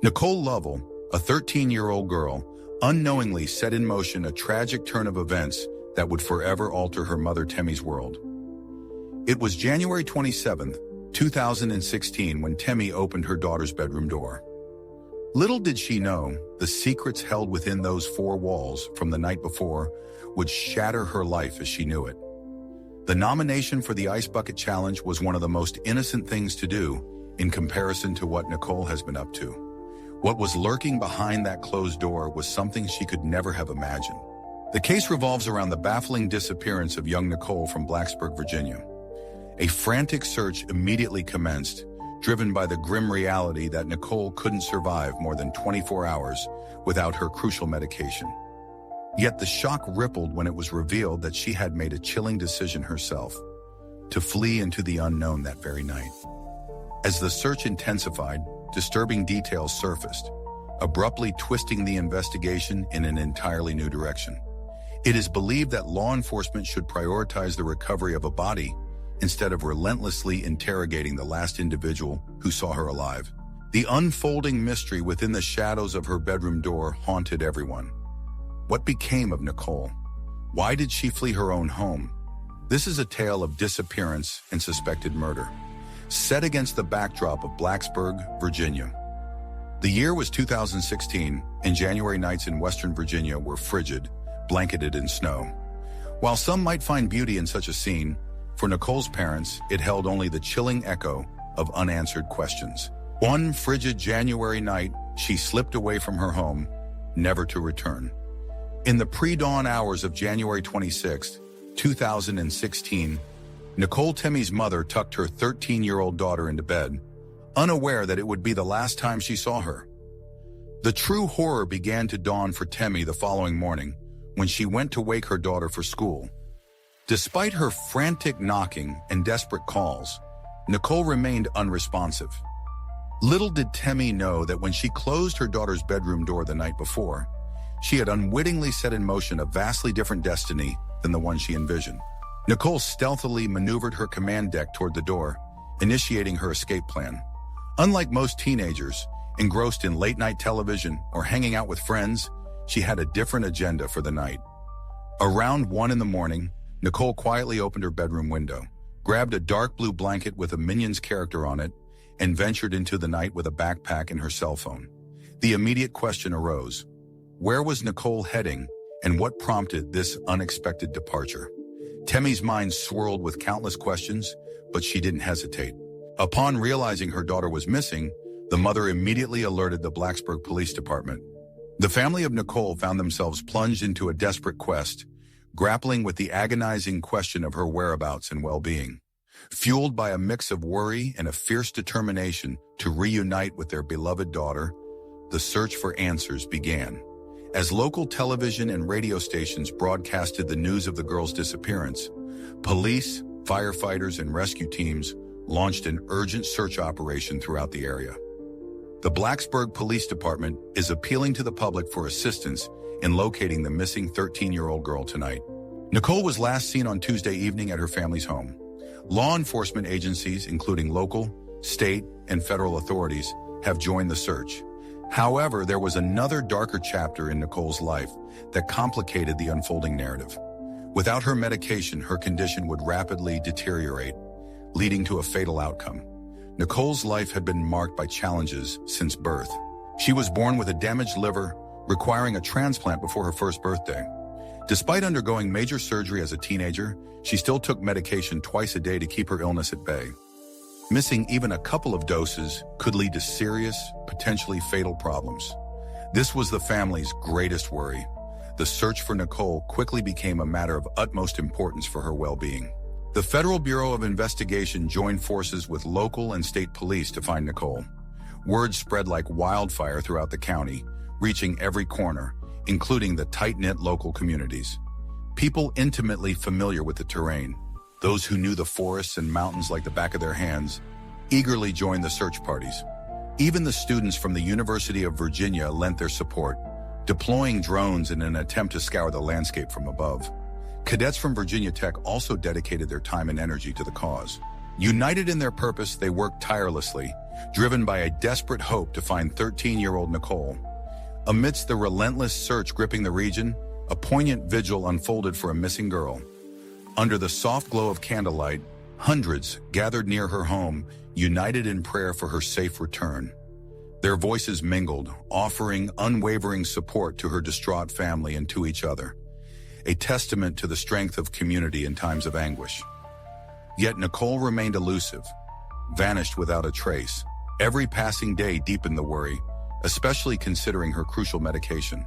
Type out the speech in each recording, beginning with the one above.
Nichole Lovel, a 13-year-old girl, unknowingly set in motion a tragic turn of events that would forever alter her mother Temmie's world. It was January 27, 2016 when Temmie opened her daughter's bedroom door. Little did she know, the secrets held within those four walls from the night before would shatter her life as she knew it. The nomination for the Ice Bucket Challenge was one of the most innocent things to do in comparison to what Nichole has been up to. What was lurking behind that closed door was something she could never have imagined. The case revolves around the baffling disappearance of young Nichole from Blacksburg, Virginia. A frantic search immediately commenced, driven by the grim reality that Nichole couldn't survive more than 24 hours without her crucial medication. Yet the shock rippled when it was revealed that she had made a chilling decision herself, to flee into the unknown that very night. As the search intensified, disturbing details surfaced, abruptly twisting the investigation in an entirely new direction. It is believed that law enforcement should prioritize the recovery of a body instead of relentlessly interrogating the last individual who saw her alive. The unfolding mystery within the shadows of her bedroom door haunted everyone. What became of Nichole? Why did she flee her own home? This is a tale of disappearance and suspected murder, set against the backdrop of Blacksburg, Virginia. The year was 2016, and January nights in Western Virginia were frigid, blanketed in snow. While some might find beauty in such a scene, for Nichole's parents, it held only the chilling echo of unanswered questions. One frigid January night, she slipped away from her home, never to return. In the pre-dawn hours of January 26, 2016, Nichole Temmie's mother tucked her 13-year-old daughter into bed, unaware that it would be the last time she saw her. The true horror began to dawn for Temmie the following morning when she went to wake her daughter for school. Despite her frantic knocking and desperate calls, Nichole remained unresponsive. Little did Temmie know that when she closed her daughter's bedroom door the night before, she had unwittingly set in motion a vastly different destiny than the one she envisioned. Nichole stealthily maneuvered her command deck toward the door, initiating her escape plan. Unlike most teenagers, engrossed in late-night television or hanging out with friends, she had a different agenda for the night. Around 1 in the morning, Nichole quietly opened her bedroom window, grabbed a dark blue blanket with a Minions character on it, and ventured into the night with a backpack and her cell phone. The immediate question arose: where was Nichole heading, and what prompted this unexpected departure? Temmie's mind swirled with countless questions, but she didn't hesitate. Upon realizing her daughter was missing, the mother immediately alerted the Blacksburg Police Department. The family of Nichole found themselves plunged into a desperate quest, grappling with the agonizing question of her whereabouts and well-being. Fueled by a mix of worry and a fierce determination to reunite with their beloved daughter, the search for answers began. As local television and radio stations broadcasted the news of the girl's disappearance, police, firefighters, and rescue teams launched an urgent search operation throughout the area. The Blacksburg Police Department is appealing to the public for assistance in locating the missing 13-year-old girl tonight. Nichole was last seen on Tuesday evening at her family's home. Law enforcement agencies, including local, state, and federal authorities, have joined the search. However, there was another darker chapter in Nichole's life that complicated the unfolding narrative. Without her medication, her condition would rapidly deteriorate, leading to a fatal outcome. Nichole's life had been marked by challenges since birth. She was born with a damaged liver, requiring a transplant before her first birthday. Despite undergoing major surgery as a teenager, she still took medication twice a day to keep her illness at bay. Missing even a couple of doses could lead to serious, potentially fatal problems. This was the family's greatest worry. The search for Nichole quickly became a matter of utmost importance for her well-being. The Federal Bureau of Investigation joined forces with local and state police to find Nichole. Word spread like wildfire throughout the county, reaching every corner, including the tight-knit local communities. People intimately familiar with the terrain, those who knew the forests and mountains like the back of their hands, eagerly joined the search parties. Even the students from the University of Virginia lent their support, deploying drones in an attempt to scour the landscape from above. Cadets from Virginia Tech also dedicated their time and energy to the cause. United in their purpose, they worked tirelessly, driven by a desperate hope to find 13-year-old Nichole. Amidst the relentless search gripping the region, a poignant vigil unfolded for a missing girl. Under the soft glow of candlelight, hundreds gathered near her home, united in prayer for her safe return. Their voices mingled, offering unwavering support to her distraught family and to each other, a testament to the strength of community in times of anguish. Yet Nichole remained elusive, vanished without a trace. Every passing day deepened the worry, especially considering her crucial medication.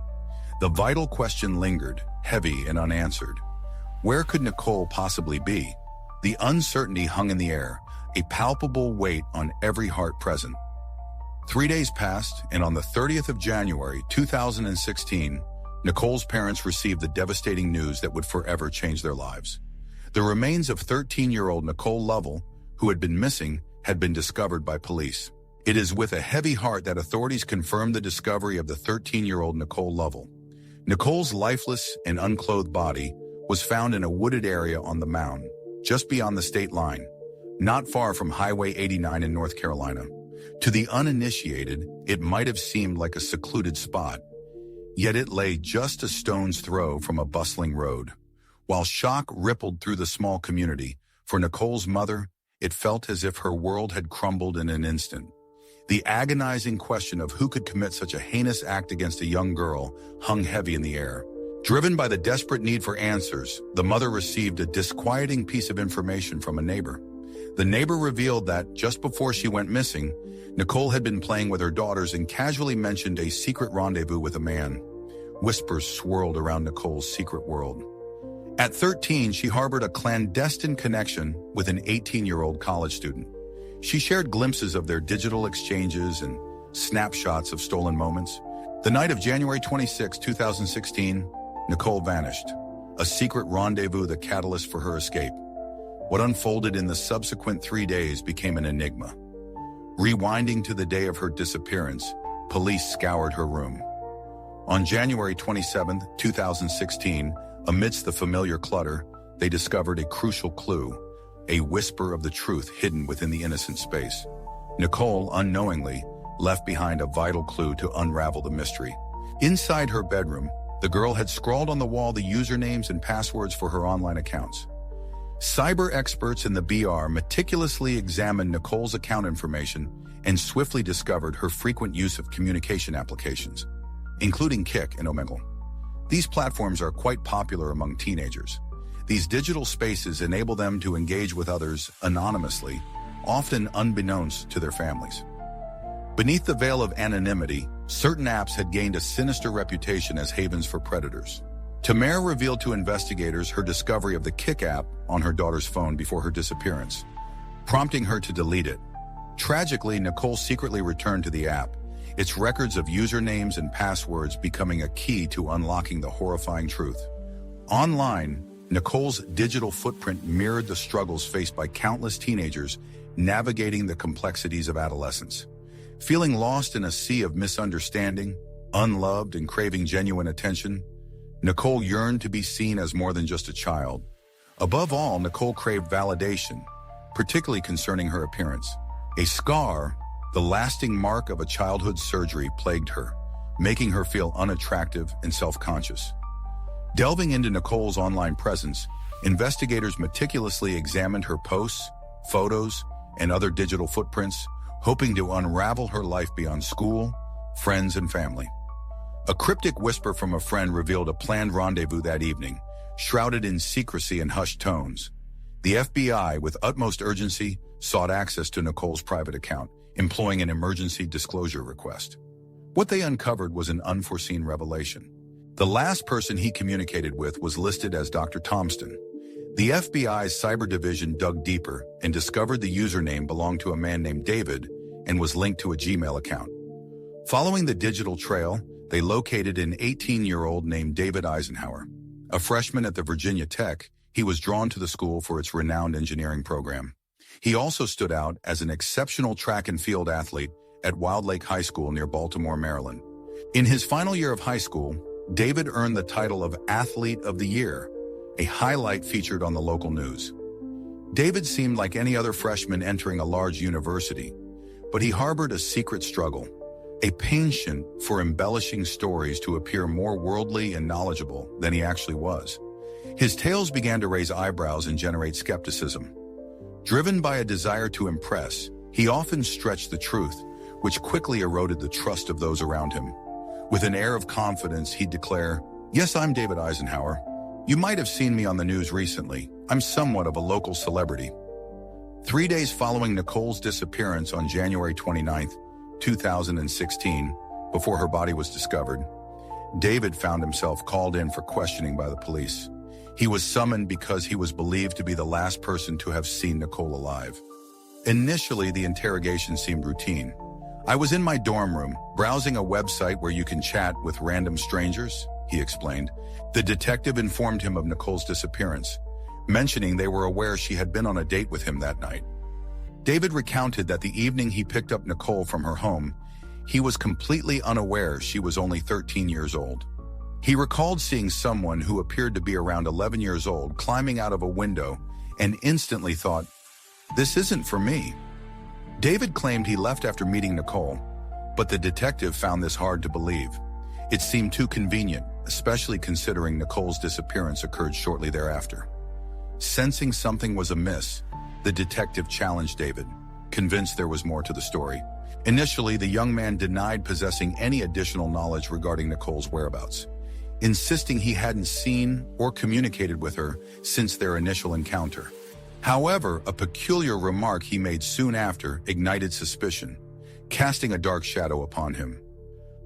The vital question lingered, heavy and unanswered. Where could Nichole possibly be? The uncertainty hung in the air, a palpable weight on every heart present. 3 days passed, and on the 30th of January, 2016, Nichole's parents received the devastating news that would forever change their lives. The remains of 13-year-old Nichole Lovel, who had been missing, had been discovered by police. It is with a heavy heart that authorities confirmed the discovery of the 13-year-old Nichole Lovel. Nichole's lifeless and unclothed body was found in a wooded area on the mound, just beyond the state line, not far from Highway 89 in North Carolina. To the uninitiated, it might have seemed like a secluded spot, yet it lay just a stone's throw from a bustling road. While shock rippled through the small community, for Nichole's mother, it felt as if her world had crumbled in an instant. The agonizing question of who could commit such a heinous act against a young girl hung heavy in the air. Driven by the desperate need for answers, the mother received a disquieting piece of information from a neighbor. The neighbor revealed that, just before she went missing, Nichole had been playing with her daughters and casually mentioned a secret rendezvous with a man. Whispers swirled around Nichole's secret world. At 13, she harbored a clandestine connection with an 18-year-old college student. She shared glimpses of their digital exchanges and snapshots of stolen moments. The night of January 26, 2016, Nichole vanished, a secret rendezvous the catalyst for her escape. What unfolded in the subsequent 3 days became an enigma. Rewinding to the day of her disappearance, police scoured her room. On January 27, 2016, amidst the familiar clutter, they discovered a crucial clue, a whisper of the truth hidden within the innocent space. Nichole, unknowingly, left behind a vital clue to unravel the mystery. Inside her bedroom, the girl had scrawled on the wall the usernames and passwords for her online accounts. Cyber experts in the BR meticulously examined Nichole's account information and swiftly discovered her frequent use of communication applications, including Kik and Omegle. These platforms are quite popular among teenagers. These digital spaces enable them to engage with others anonymously, often unbeknownst to their families. Beneath the veil of anonymity, certain apps had gained a sinister reputation as havens for predators. Tamara revealed to investigators her discovery of the Kik app on her daughter's phone before her disappearance, prompting her to delete it. Tragically, Nichole secretly returned to the app, its records of usernames and passwords becoming a key to unlocking the horrifying truth. Online, Nichole's digital footprint mirrored the struggles faced by countless teenagers navigating the complexities of adolescence. Feeling lost in a sea of misunderstanding, unloved and craving genuine attention, Nichole yearned to be seen as more than just a child. Above all, Nichole craved validation, particularly concerning her appearance. A scar, the lasting mark of a childhood surgery, plagued her, making her feel unattractive and self-conscious. Delving into Nichole's online presence, investigators meticulously examined her posts, photos, and other digital footprints, hoping to unravel her life beyond school, friends, and family. A cryptic whisper from a friend revealed a planned rendezvous that evening, shrouded in secrecy and hushed tones. The FBI, with utmost urgency, sought access to Nichole's private account, employing an emergency disclosure request. What they uncovered was an unforeseen revelation. The last person he communicated with was listed as Dr. Thompson. The FBI's cyber division dug deeper and discovered the username belonged to a man named David and was linked to a Gmail account. Following the digital trail, they located an 18-year-old named David Eisenhauer. A freshman at the Virginia Tech, he was drawn to the school for its renowned engineering program. He also stood out as an exceptional track and field athlete at Wild Lake High School near Baltimore, Maryland. In his final year of high school, David earned the title of Athlete of the Year, a highlight featured on the local news. David seemed like any other freshman entering a large university, but he harbored a secret struggle, a penchant for embellishing stories to appear more worldly and knowledgeable than he actually was. His tales began to raise eyebrows and generate skepticism. Driven by a desire to impress, he often stretched the truth, which quickly eroded the trust of those around him. With an air of confidence, he'd declare, "Yes, I'm David Eisenhauer. You might have seen me on the news recently. I'm somewhat of a local celebrity." 3 days following Nichole's disappearance on January 29, 2016, before her body was discovered, David found himself called in for questioning by the police. He was summoned because he was believed to be the last person to have seen Nichole alive. Initially, the interrogation seemed routine. "I was in my dorm room, browsing a website where you can chat with random strangers," he explained. The detective informed him of Nichole's disappearance, mentioning they were aware she had been on a date with him that night. David recounted that the evening he picked up Nichole from her home, he was completely unaware she was only 13 years old. He recalled seeing someone who appeared to be around 11 years old climbing out of a window and instantly thought, "This isn't for me." David claimed he left after meeting Nichole, but the detective found this hard to believe. It seemed too convenient, especially considering Nichole's disappearance occurred shortly thereafter. Sensing something was amiss, the detective challenged David, convinced there was more to the story. Initially, the young man denied possessing any additional knowledge regarding Nichole's whereabouts, insisting he hadn't seen or communicated with her since their initial encounter. However, a peculiar remark he made soon after ignited suspicion, casting a dark shadow upon him.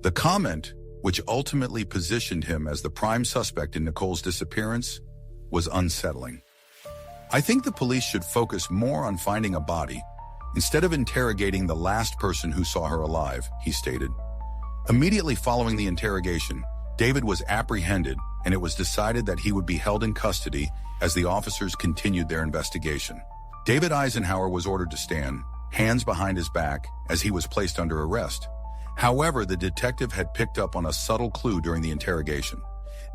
The comment, which ultimately positioned him as the prime suspect in Nichole's disappearance, was unsettling. "I think the police should focus more on finding a body, instead of interrogating the last person who saw her alive," he stated. Immediately following the interrogation, David was apprehended, and it was decided that he would be held in custody as the officers continued their investigation. David Eisenhauer was ordered to stand, hands behind his back, as he was placed under arrest. However, the detective had picked up on a subtle clue during the interrogation.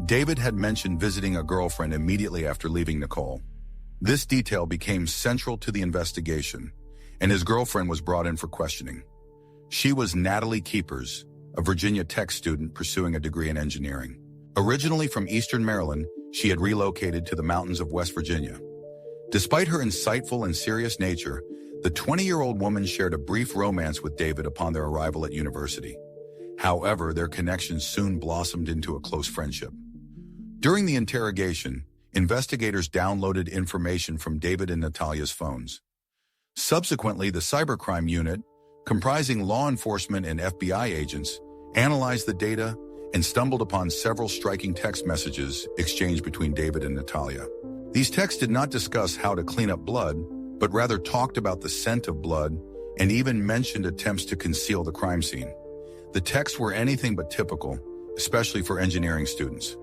David had mentioned visiting a girlfriend immediately after leaving Nichole. This detail became central to the investigation, and his girlfriend was brought in for questioning. She was Natalie Keepers, a Virginia Tech student pursuing a degree in engineering. Originally from Eastern Maryland, she had relocated to the mountains of West Virginia. Despite her insightful and serious nature, the 20-year-old woman shared a brief romance with David upon their arrival at university. However, their connection soon blossomed into a close friendship. During the interrogation, investigators downloaded information from David and Natalia's phones. Subsequently, the cybercrime unit, comprising law enforcement and FBI agents, analyzed the data and stumbled upon several striking text messages exchanged between David and Natalia. These texts did not discuss how to clean up blood, but rather talked about the scent of blood and even mentioned attempts to conceal the crime scene. The texts were anything but typical, especially for engineering students.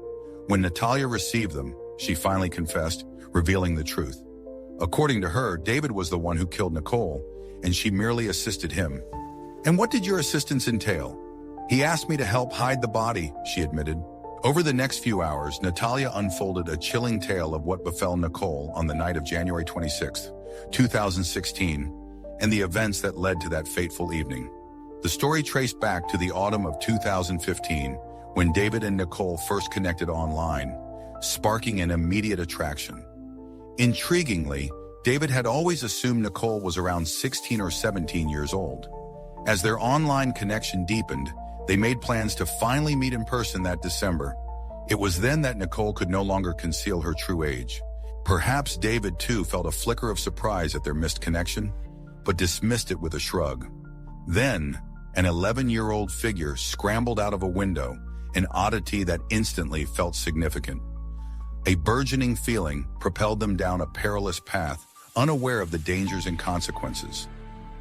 When Natalia received them, she finally confessed, revealing the truth. According to her, David was the one who killed Nichole, and she merely assisted him. "And what did your assistance entail?" "He asked me to help hide the body," she admitted. Over the next few hours, Natalia unfolded a chilling tale of what befell Nichole on the night of January 26, 2016, and the events that led to that fateful evening. The story traced back to the autumn of 2015, when David and Nichole first connected online, sparking an immediate attraction. Intriguingly, David had always assumed Nichole was around 16 or 17 years old. As their online connection deepened, they made plans to finally meet in person that December. It was then that Nichole could no longer conceal her true age. Perhaps David, too, felt a flicker of surprise at their missed connection, but dismissed it with a shrug. Then, an 11-year-old figure scrambled out of a window, an oddity that instantly felt significant. A burgeoning feeling propelled them down a perilous path, unaware of the dangers and consequences.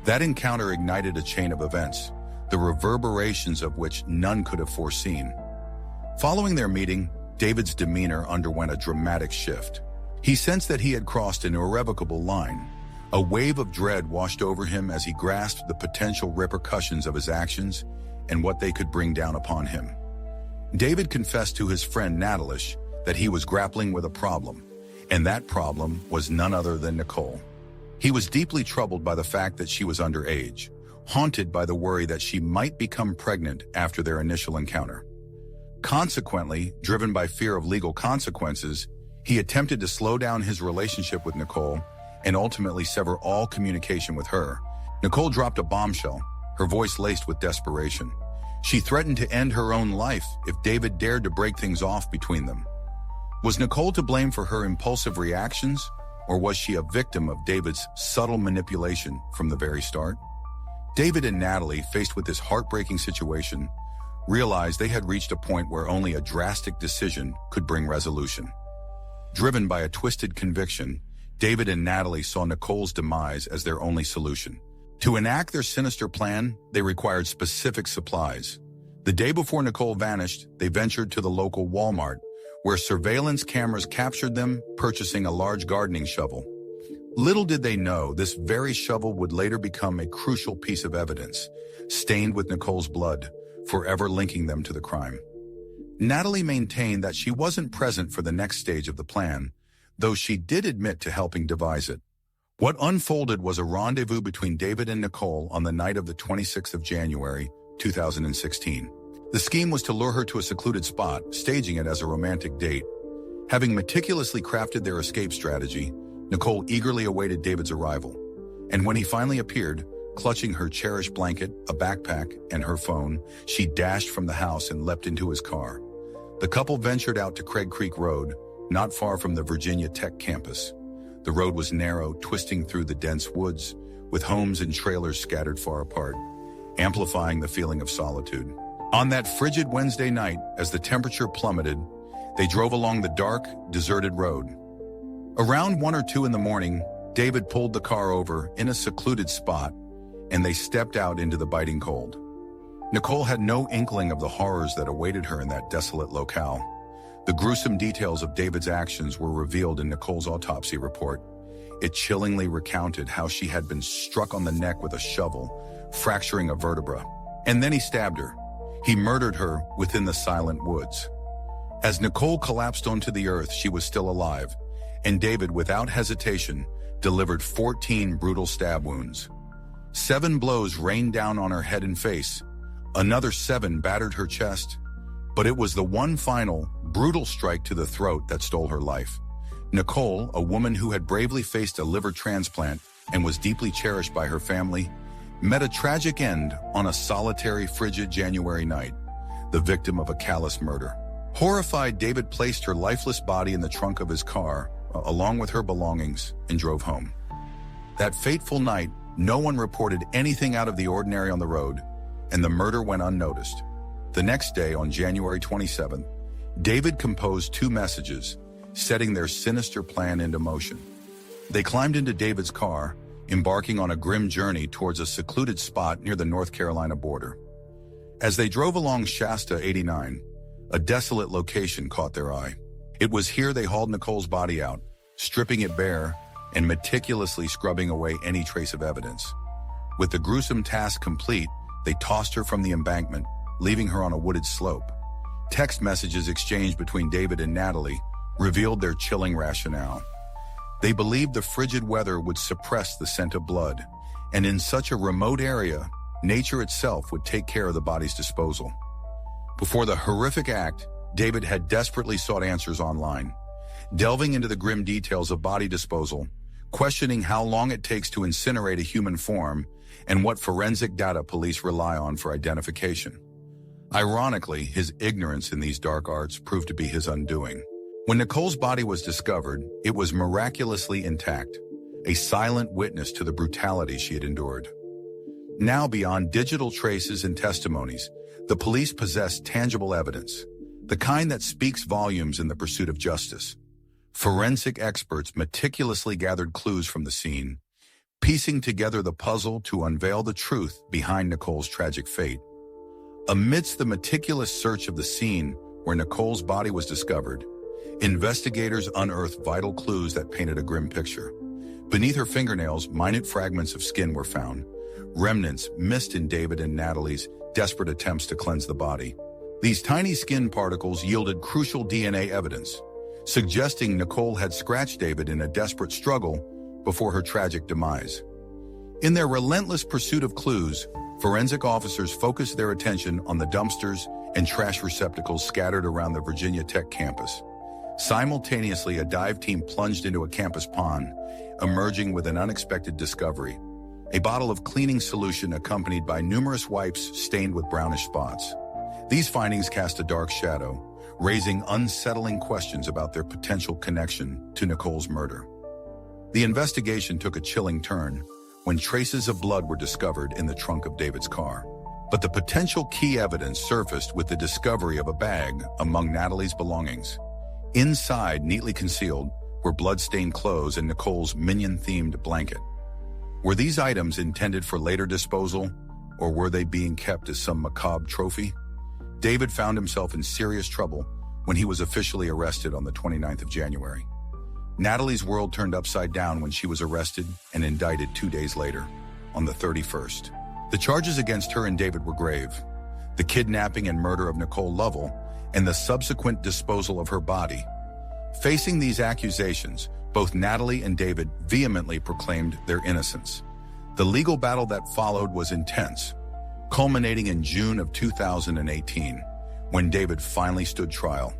That encounter ignited a chain of events, the reverberations of which none could have foreseen. Following their meeting, David's demeanor underwent a dramatic shift. He sensed that he had crossed an irrevocable line. A wave of dread washed over him as he grasped the potential repercussions of his actions and what they could bring down upon him. David confessed to his friend Natalie that he was grappling with a problem, and that problem was none other than Nichole. He was deeply troubled by the fact that she was underage, haunted by the worry that she might become pregnant after their initial encounter. Consequently, driven by fear of legal consequences, he attempted to slow down his relationship with Nichole and ultimately sever all communication with her. Nichole dropped a bombshell, her voice laced with desperation. She threatened to end her own life if David dared to break things off between them. Was Nichole to blame for her impulsive reactions, or was she a victim of David's subtle manipulation from the very start? David and Natalie, faced with this heartbreaking situation, realized they had reached a point where only a drastic decision could bring resolution. Driven by a twisted conviction, David and Natalie saw Nichole's demise as their only solution. To enact their sinister plan, they required specific supplies. The day before Nichole vanished, they ventured to the local Walmart, where surveillance cameras captured them purchasing a large gardening shovel. Little did they know, this very shovel would later become a crucial piece of evidence, stained with Nichole's blood, forever linking them to the crime. Natalie maintained that she wasn't present for the next stage of the plan, though she did admit to helping devise it. What unfolded was a rendezvous between David and Nichole on the night of the 26th of January, 2016. The scheme was to lure her to a secluded spot, staging it as a romantic date. Having meticulously crafted their escape strategy, Nichole eagerly awaited David's arrival. And when he finally appeared, clutching her cherished blanket, a backpack, and her phone, she dashed from the house and leapt into his car. The couple ventured out to Craig Creek Road, not far from the Virginia Tech campus. The road was narrow, twisting through the dense woods, with homes and trailers scattered far apart, amplifying the feeling of solitude. On that frigid Wednesday night, as the temperature plummeted, they drove along the dark, deserted road. Around 1 or 2 in the morning, David pulled the car over in a secluded spot, and they stepped out into the biting cold. Nichole had no inkling of the horrors that awaited her in that desolate locale. The gruesome details of David's actions were revealed in Nichole's autopsy report. It chillingly recounted how she had been struck on the neck with a shovel, fracturing a vertebra. And then he stabbed her. He murdered her within the silent woods. As Nichole collapsed onto the earth, she was still alive, and David, without hesitation, delivered 14 brutal stab wounds. 7 blows rained down on her head and face. Another 7 battered her chest. But it was the one final, brutal strike to the throat that stole her life. Nichole, a woman who had bravely faced a liver transplant and was deeply cherished by her family, met a tragic end on a solitary, frigid January night, the victim of a callous murder. Horrified, David placed her lifeless body in the trunk of his car, along with her belongings, and drove home. That fateful night, no one reported anything out of the ordinary on the road, and the murder went unnoticed. The next day, on January 27th, David composed 2 messages, setting their sinister plan into motion. They climbed into David's car, embarking on a grim journey towards a secluded spot near the North Carolina border. As they drove along Shasta 89, a desolate location caught their eye. It was here they hauled Nichole's body out, stripping it bare and meticulously scrubbing away any trace of evidence. With the gruesome task complete, they tossed her from the embankment, leaving her on a wooded slope. Text messages exchanged between David and Natalie revealed their chilling rationale. They believed the frigid weather would suppress the scent of blood, and in such a remote area, nature itself would take care of the body's disposal. Before the horrific act, David had desperately sought answers online, delving into the grim details of body disposal, questioning how long it takes to incinerate a human form, and what forensic data police rely on for identification. Ironically, his ignorance in these dark arts proved to be his undoing. When Nichole's body was discovered, it was miraculously intact, a silent witness to the brutality she had endured. Now, beyond digital traces and testimonies, the police possessed tangible evidence, the kind that speaks volumes in the pursuit of justice. Forensic experts meticulously gathered clues from the scene, piecing together the puzzle to unveil the truth behind Nichole's tragic fate. Amidst the meticulous search of the scene where Nichole's body was discovered, investigators unearthed vital clues that painted a grim picture. Beneath her fingernails, minute fragments of skin were found, remnants missed in David and Natalie's desperate attempts to cleanse the body. These tiny skin particles yielded crucial DNA evidence, suggesting Nichole had scratched David in a desperate struggle before her tragic demise. In their relentless pursuit of clues, forensic officers focused their attention on the dumpsters and trash receptacles scattered around the Virginia Tech campus. Simultaneously, a dive team plunged into a campus pond, emerging with an unexpected discovery: a bottle of cleaning solution accompanied by numerous wipes stained with brownish spots. These findings cast a dark shadow, raising unsettling questions about their potential connection to Nichole's murder. The investigation took a chilling turn when traces of blood were discovered in the trunk of David's car. But the potential key evidence surfaced with the discovery of a bag among Natalie's belongings. Inside, neatly concealed, were blood-stained clothes and Nichole's minion-themed blanket. Were these items intended for later disposal, or were they being kept as some macabre trophy? David found himself in serious trouble when he was officially arrested on the 29th of January. Natalie's world turned upside down when she was arrested and indicted 2 days later, on the 31st. The charges against her and David were grave: the kidnapping and murder of Nichole Lovel and the subsequent disposal of her body. Facing these accusations, both Natalie and David vehemently proclaimed their innocence. The legal battle that followed was intense, culminating in June of 2018, when David finally stood trial.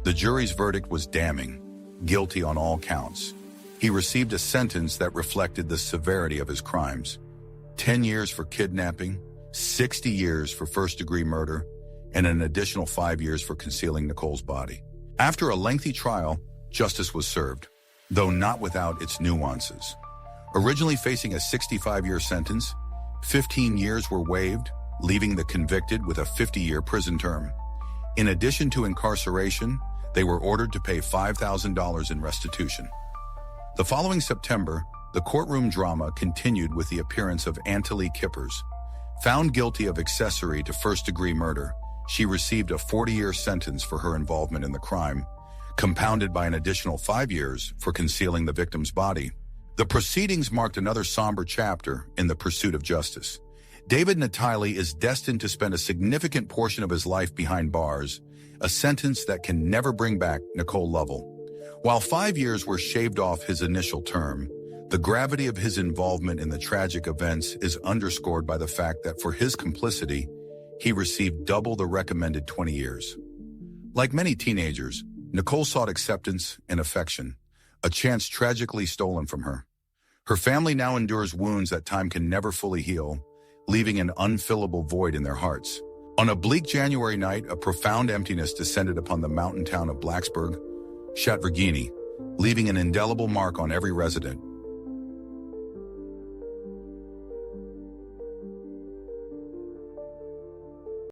The jury's verdict was damning: guilty on all counts. He received a sentence that reflected the severity of his crimes: 10 years for kidnapping, 60 years for first-degree murder, and an additional 5 years for concealing Nichole's body. After a lengthy trial, justice was served, though not without its nuances. Originally facing a 65-year sentence, 15 years were waived, leaving the convicted with a 50-year prison term. In addition to incarceration, they were ordered to pay $5,000 in restitution. The following September, the courtroom drama continued with the appearance of Nichole Lovel. Found guilty of accessory to first-degree murder, she received a 40-year sentence for her involvement in the crime, compounded by an additional 5 years for concealing the victim's body. The proceedings marked another somber chapter in the pursuit of justice. David Nichole is destined to spend a significant portion of his life behind bars, a sentence that can never bring back Nichole Lovel. While 5 years were shaved off his initial term, the gravity of his involvement in the tragic events is underscored by the fact that for his complicity, he received double the recommended 20 years. Like many teenagers, Nichole sought acceptance and affection, a chance tragically stolen from her. Her family now endures wounds that time can never fully heal, leaving an unfillable void in their hearts. On a bleak January night, a profound emptiness descended upon the mountain town of Blacksburg, Virginia, leaving an indelible mark on every resident.